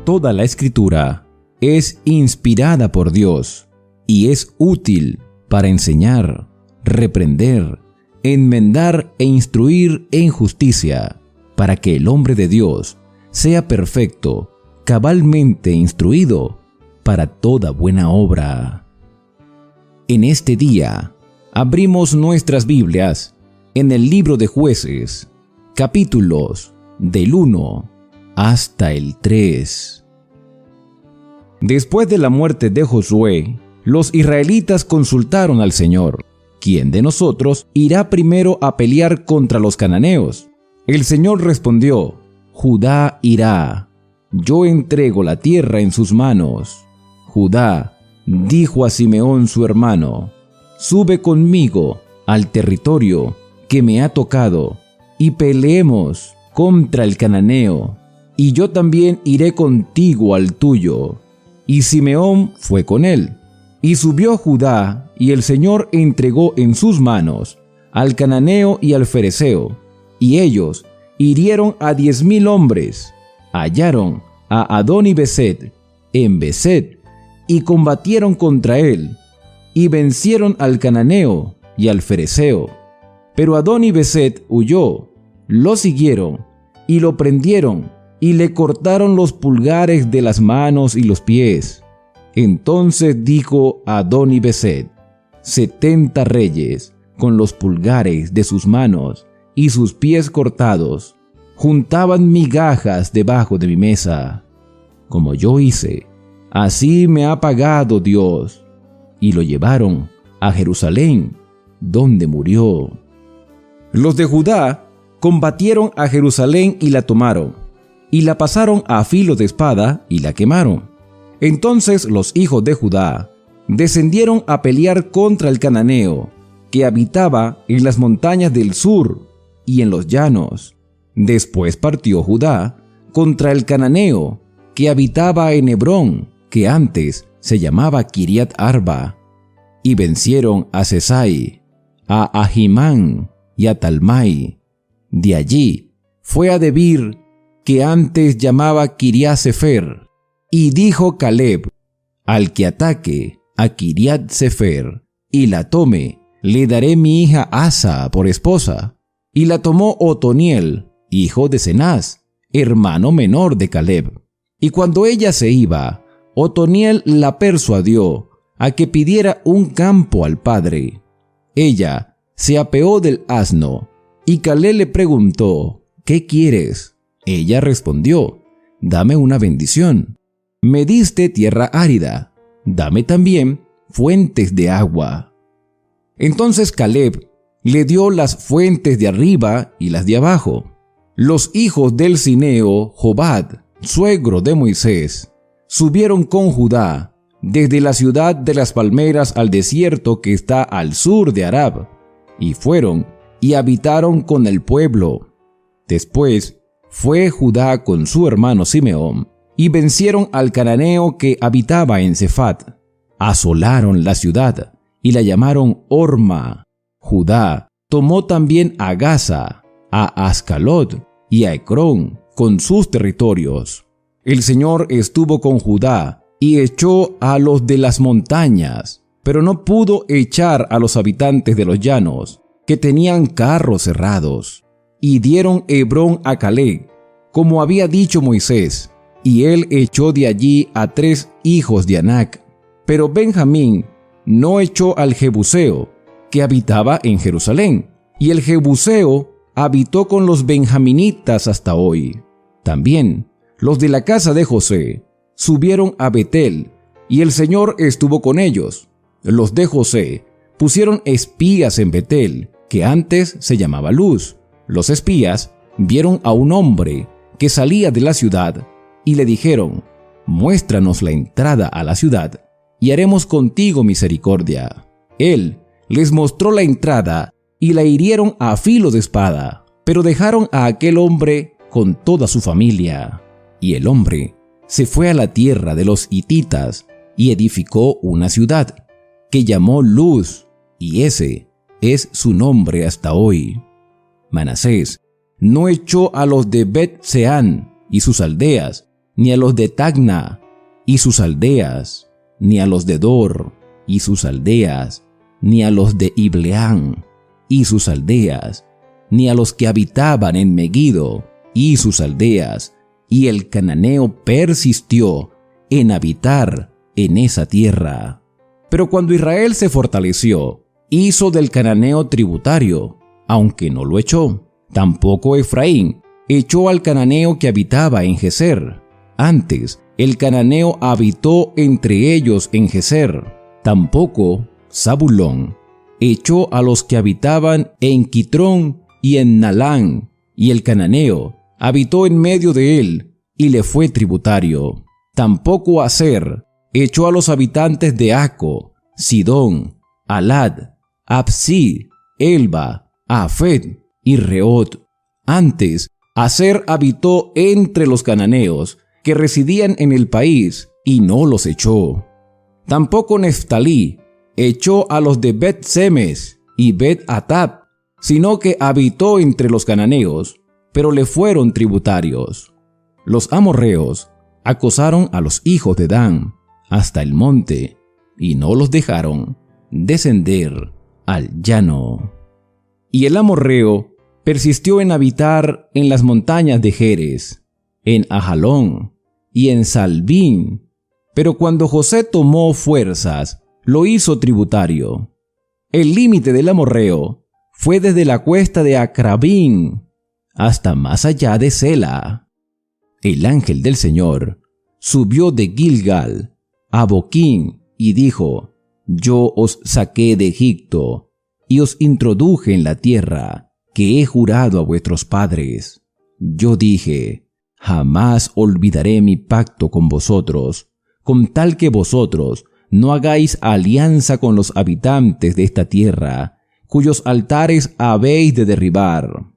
toda la Escritura es inspirada por Dios y es útil para enseñar, reprender, enmendar e instruir en justicia, para que el hombre de Dios sea perfecto, cabalmente instruido para toda buena obra. En este día, abrimos nuestras Biblias en el libro de Jueces, capítulos del 1 hasta el 3. Después de la muerte de Josué, los israelitas consultaron al Señor: ¿quién de nosotros irá primero a pelear contra los cananeos? El Señor respondió: Judá irá. Yo entrego la tierra en sus manos. Judá dijo a Simeón su hermano: sube conmigo al territorio que me ha tocado y peleemos contra el cananeo, y yo también iré contigo al tuyo. Y Simeón fue con él. Y subió Judá, y el Señor entregó en sus manos al cananeo y al fereceo, y ellos hirieron a 10,000 hombres. Hallaron a Adoni-Beset en Beset, y combatieron contra él, y vencieron al cananeo y al fereceo. Pero Adoni-Beset huyó, lo siguieron, y lo prendieron, y le cortaron los pulgares de las manos y los pies. Entonces dijo Adoni-Beset: 70 reyes, con los pulgares de sus manos y sus pies cortados, juntaban migajas debajo de mi mesa. Como yo hice, así me ha pagado Dios. Y lo llevaron a Jerusalén, donde murió. Los de Judá combatieron a Jerusalén y la tomaron, y la pasaron a filo de espada y la quemaron. Entonces los hijos de Judá descendieron a pelear contra el cananeo, que habitaba en las montañas del sur y en los llanos. Después partió Judá contra el cananeo, que habitaba en Hebrón, que antes se llamaba Kiriat Arba, y vencieron a Sesai, a Ahimán y a Talmai. De allí fue a Debir, que antes llamaba Kiriat Sefer, y dijo Caleb: al que ataque a Kiriat Sefer y la tome, le daré mi hija Asa por esposa. Y la tomó Otoniel, hijo de Cenaz, hermano menor de Caleb. Y cuando ella se iba, Otoniel la persuadió a que pidiera un campo al padre. Ella se apeó del asno, y Caleb le preguntó: ¿qué quieres? Ella respondió: dame una bendición. Me diste tierra árida, dame también fuentes de agua. Entonces Caleb le dio las fuentes de arriba y las de abajo. Los hijos del cineo, Jobad, suegro de Moisés, subieron con Judá desde la ciudad de las palmeras al desierto que está al sur de Arab, y fueron y habitaron con el pueblo. Después fue Judá con su hermano Simeón, y vencieron al cananeo que habitaba en Cefat. Asolaron la ciudad y la llamaron Horma. Judá tomó también a Gaza, a Ascalot y a Ecrón con sus territorios. El Señor estuvo con Judá y echó a los de las montañas, pero no pudo echar a los habitantes de los llanos, que tenían carros cerrados. Y dieron Hebrón a Caleb, como había dicho Moisés, y él echó de allí a 3 hijos de Anac. Pero Benjamín no echó al Jebuseo, que habitaba en Jerusalén, y el Jebuseo habitó con los benjaminitas hasta hoy. También los de la casa de José subieron a Betel, y el Señor estuvo con ellos. Los de José pusieron espías en Betel, que antes se llamaba Luz. Los espías vieron a un hombre que salía de la ciudad y le dijeron: muéstranos la entrada a la ciudad y haremos contigo misericordia. Él les mostró la entrada y la hirieron a filo de espada, pero dejaron a aquel hombre con toda su familia. Y el hombre se fue a la tierra de los hititas y edificó una ciudad que llamó Luz, y ese es su nombre hasta hoy. Manasés no echó a los de Bet-Seán y sus aldeas, ni a los de Tacna y sus aldeas, ni a los de Dor y sus aldeas, ni a los de Ibleán y sus aldeas, ni a los que habitaban en Megiddo y sus aldeas, y el cananeo persistió en habitar en esa tierra. Pero cuando Israel se fortaleció, hizo del cananeo tributario, aunque no lo echó. Tampoco Efraín echó al cananeo que habitaba en Geser. Antes, el cananeo habitó entre ellos en Geser. Tampoco Zabulón echó a los que habitaban en Quitrón y en Nalán, y el cananeo habitó en medio de él y le fue tributario. Tampoco Aser echó a los habitantes de Aco, Sidón, Alad, Absí, Elba, Afet y Reot. Antes, Aser habitó entre los cananeos que residían en el país y no los echó. Tampoco Neftalí echó a los de Bet-Semes y Bet-Atab, sino que habitó entre los cananeos, pero le fueron tributarios. Los amorreos acosaron a los hijos de Dan hasta el monte y no los dejaron descender al llano. Y el amorreo persistió en habitar en las montañas de Jerez, en Ajalón y en Salbín, pero cuando José tomó fuerzas, lo hizo tributario. El límite del amorreo fue desde la cuesta de Acrabín hasta más allá de Sela. El ángel del Señor subió de Gilgal a Boquín y dijo: Yo os saqué de Egipto y os introduje en la tierra que he jurado a vuestros padres. Yo dije: jamás olvidaré mi pacto con vosotros, con tal que vosotros no hagáis alianza con los habitantes de esta tierra, cuyos altares habéis de derribar.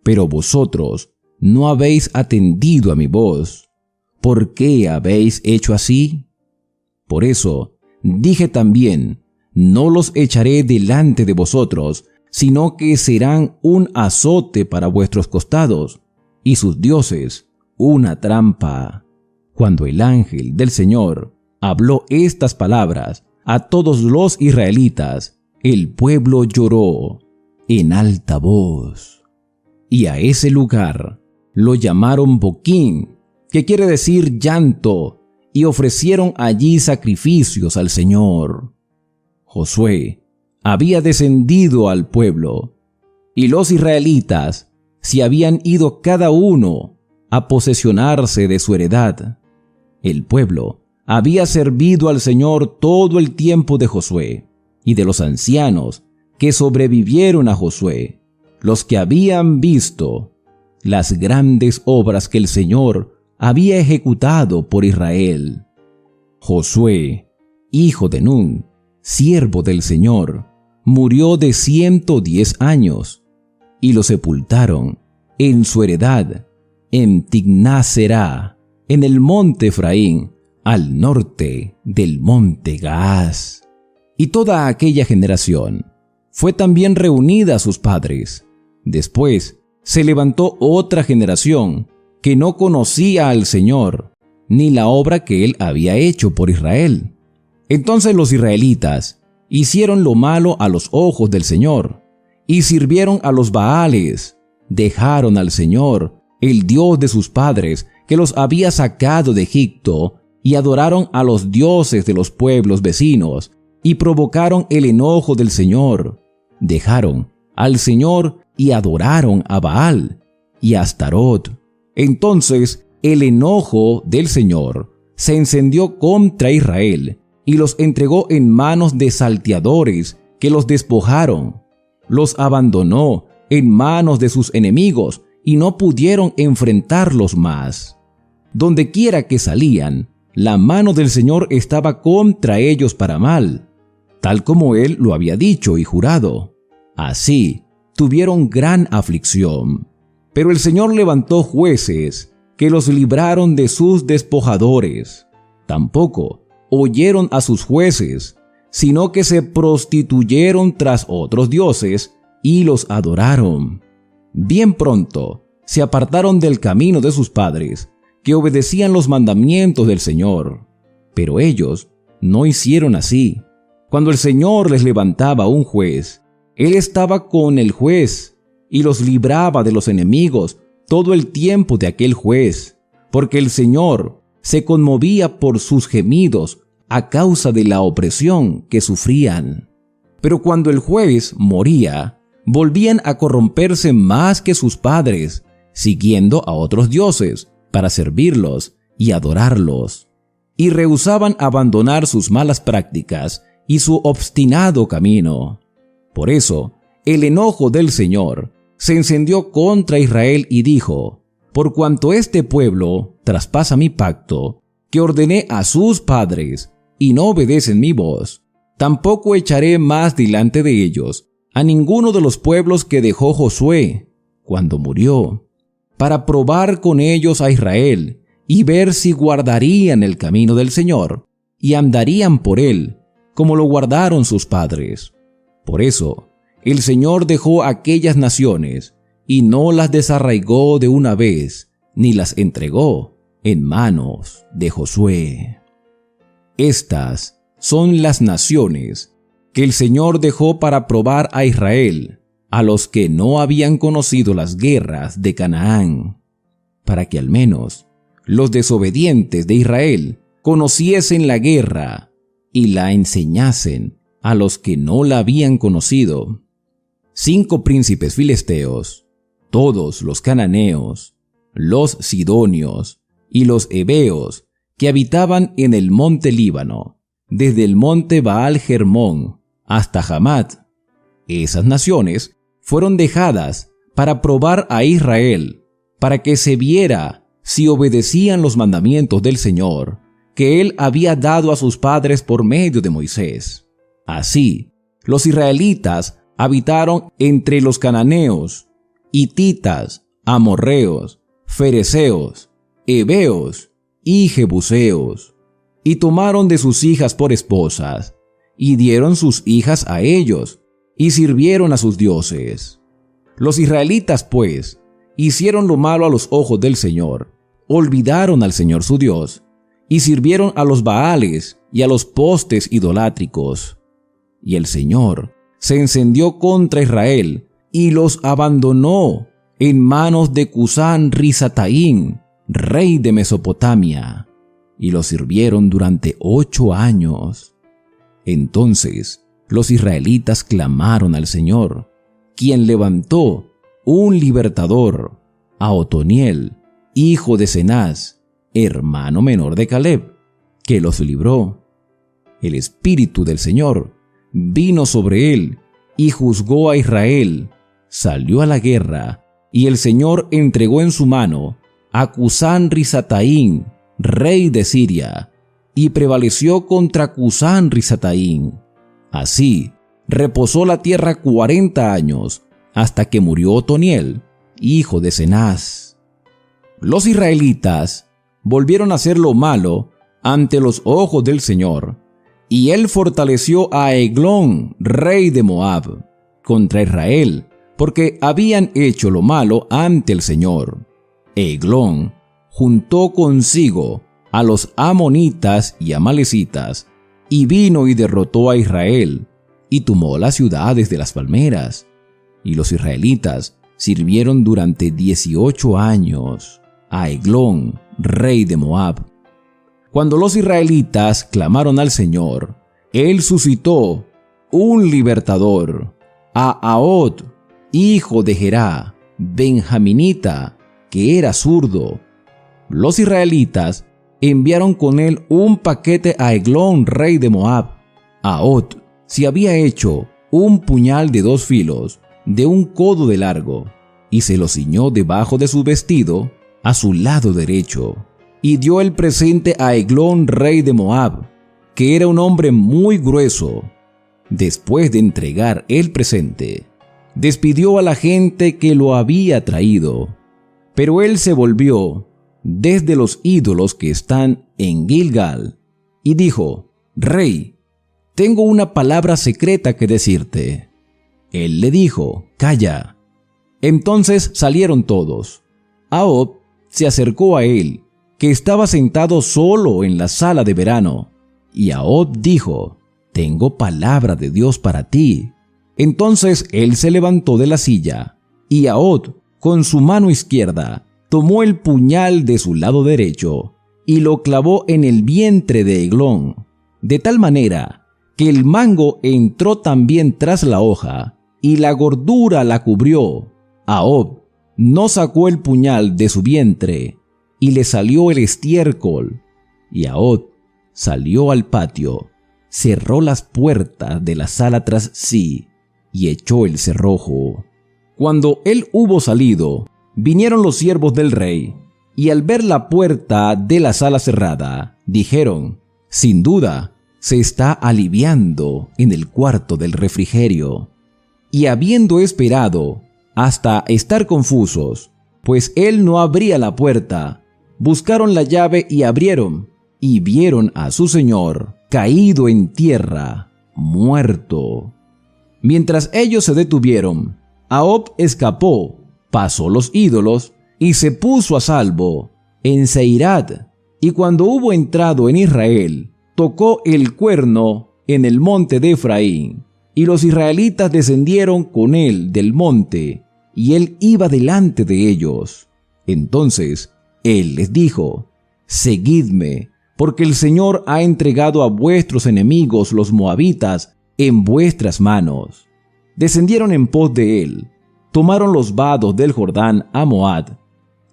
Pero vosotros no habéis atendido a mi voz. ¿Por qué habéis hecho así? Por eso dije también: no los echaré delante de vosotros, sino que serán un azote para vuestros costados, y sus dioses una trampa. Cuando el ángel del Señor habló estas palabras a todos los israelitas, el pueblo lloró en alta voz. Y a ese lugar lo llamaron Boquín, que quiere decir llanto, y ofrecieron allí sacrificios al Señor. Josué había descendido al pueblo, y los israelitas se habían ido cada uno a posesionarse de su heredad. El pueblo había servido al Señor todo el tiempo de Josué, y de los ancianos que sobrevivieron a Josué, los que habían visto las grandes obras que el Señor había ejecutado por Israel. Josué, hijo de Nun, siervo del Señor, murió de 110 años, y lo sepultaron en su heredad, en Tigná-Será, en el monte Efraín, al norte del monte Gaás. Y toda aquella generación fue también reunida a sus padres. Después se levantó otra generación que no conocía al Señor, ni la obra que Él había hecho por Israel. Entonces los israelitas hicieron lo malo a los ojos del Señor, y sirvieron a los Baales, dejaron al Señor, el Dios de sus padres, que los había sacado de Egipto, y adoraron a los dioses de los pueblos vecinos, y provocaron el enojo del Señor. Dejaron al Señor y adoraron a Baal y a Astarot. Entonces el enojo del Señor se encendió contra Israel y los entregó en manos de salteadores que los despojaron. Los abandonó en manos de sus enemigos y no pudieron enfrentarlos más. Dondequiera que salían, la mano del Señor estaba contra ellos para mal, tal como Él lo había dicho y jurado. Así tuvieron gran aflicción. Pero el Señor levantó jueces que los libraron de sus despojadores. Tampoco oyeron a sus jueces, sino que se prostituyeron tras otros dioses y los adoraron. Bien pronto se apartaron del camino de sus padres, que obedecían los mandamientos del Señor. Pero ellos no hicieron así. Cuando el Señor les levantaba un juez, Él estaba con el juez y los libraba de los enemigos todo el tiempo de aquel juez, porque el Señor se conmovía por sus gemidos a causa de la opresión que sufrían. Pero cuando el juez moría, volvían a corromperse más que sus padres, siguiendo a otros dioses para servirlos y adorarlos, y rehusaban abandonar sus malas prácticas y su obstinado camino. Por eso, el enojo del Señor se encendió contra Israel y dijo: por cuanto este pueblo traspasa mi pacto, que ordené a sus padres, y no obedecen mi voz, tampoco echaré más delante de ellos a ninguno de los pueblos que dejó Josué cuando murió, para probar con ellos a Israel y ver si guardarían el camino del Señor y andarían por él, como lo guardaron sus padres. Por eso, el Señor dejó aquellas naciones y no las desarraigó de una vez, ni las entregó en manos de Josué. Estas son las naciones que el Señor dejó para probar a Israel, a los que no habían conocido las guerras de Canaán, para que al menos los desobedientes de Israel conociesen la guerra y la enseñasen a los que no la habían conocido. 5 príncipes filisteos, todos los cananeos, los sidonios y los heveos que habitaban en el monte Líbano, desde el monte Baal Hermón hasta Hamat. Esas naciones fueron dejadas para probar a Israel, para que se viera si obedecían los mandamientos del Señor, que Él había dado a sus padres por medio de Moisés. Así, los israelitas habitaron entre los cananeos, hititas, amorreos, fereceos, heveos y jebuseos, y tomaron de sus hijas por esposas, y dieron sus hijas a ellos, y sirvieron a sus dioses. Los israelitas, pues, hicieron lo malo a los ojos del Señor, olvidaron al Señor su Dios, y sirvieron a los Baales y a los postes idolátricos. Y el Señor se encendió contra Israel y los abandonó en manos de Cusán Risataín, rey de Mesopotamia, y los sirvieron durante 8 años. Entonces los israelitas clamaron al Señor, quien levantó un libertador, a Otoniel, hijo de Cenaz, hermano menor de Caleb, que los libró. El Espíritu del Señor vino sobre él y juzgó a Israel, salió a la guerra, y el Señor entregó en su mano a Cusán Risataín, rey de Siria, y prevaleció contra Cusán Risataín. Así reposó la tierra 40 años, hasta que murió Otoniel, hijo de Cenaz. Los israelitas volvieron a hacer lo malo ante los ojos del Señor, y él fortaleció a Eglón, rey de Moab, contra Israel, porque habían hecho lo malo ante el Señor. Eglón juntó consigo a los amonitas y amalecitas, y vino y derrotó a Israel, y tomó las ciudades de las palmeras. Y los israelitas sirvieron durante 18 años a Eglón, rey de Moab. Cuando los israelitas clamaron al Señor, Él suscitó un libertador, a Ahod, hijo de Gerá, benjaminita, que era zurdo. Los israelitas enviaron con él un paquete a Eglón, rey de Moab. Ahod se había hecho un puñal de 2 filos, de un codo de largo, y se lo ciñó debajo de su vestido a su lado derecho, y dio el presente a Eglón, rey de Moab, que era un hombre muy grueso. Después de entregar el presente, despidió a la gente que lo había traído, pero él se volvió desde los ídolos que están en Gilgal, y dijo: Rey, tengo una palabra secreta que decirte. Él le dijo: Calla. Entonces salieron todos. Ahod se acercó a él que estaba sentado solo en la sala de verano. Y Ahod dijo: «Tengo palabra de Dios para ti». Entonces él se levantó de la silla, y Ahod, con su mano izquierda, tomó el puñal de su lado derecho y lo clavó en el vientre de Eglón, de tal manera que el mango entró también tras la hoja, y la gordura la cubrió. Ahod no sacó el puñal de su vientre, y le salió el estiércol. Y Ahod salió al patio, cerró las puertas de la sala tras sí, y echó el cerrojo. Cuando él hubo salido, vinieron los siervos del rey, y al ver la puerta de la sala cerrada, dijeron: «Sin duda, se está aliviando en el cuarto del refrigerio». Y habiendo esperado hasta estar confusos, pues él no abría la puerta, buscaron la llave y abrieron, y vieron a su señor caído en tierra, muerto. Mientras ellos se detuvieron, Ahod escapó, pasó los ídolos y se puso a salvo en Seirat. Y cuando hubo entrado en Israel, tocó el cuerno en el monte de Efraín, y los israelitas descendieron con él del monte, y él iba delante de ellos. Entonces él les dijo: «Seguidme, porque el Señor ha entregado a vuestros enemigos los moabitas en vuestras manos». Descendieron en pos de él, tomaron los vados del Jordán a Moab,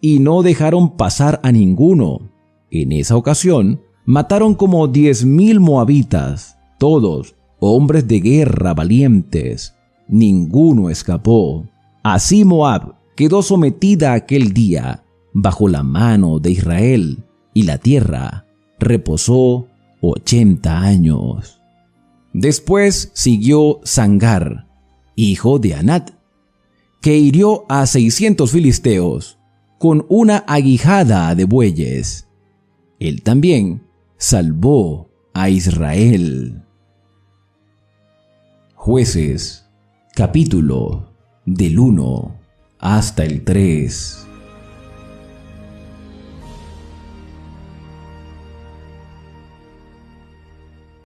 y no dejaron pasar a ninguno. En esa ocasión mataron como 10,000 moabitas, todos hombres de guerra valientes. Ninguno escapó. Así Moab quedó sometida aquel día bajo la mano de Israel, y la tierra reposó 80 años. Después siguió Sangar, hijo de Anat, que hirió a 600 filisteos con una aguijada de bueyes. Él también salvó a Israel. Jueces, capítulo del 1 hasta el 3.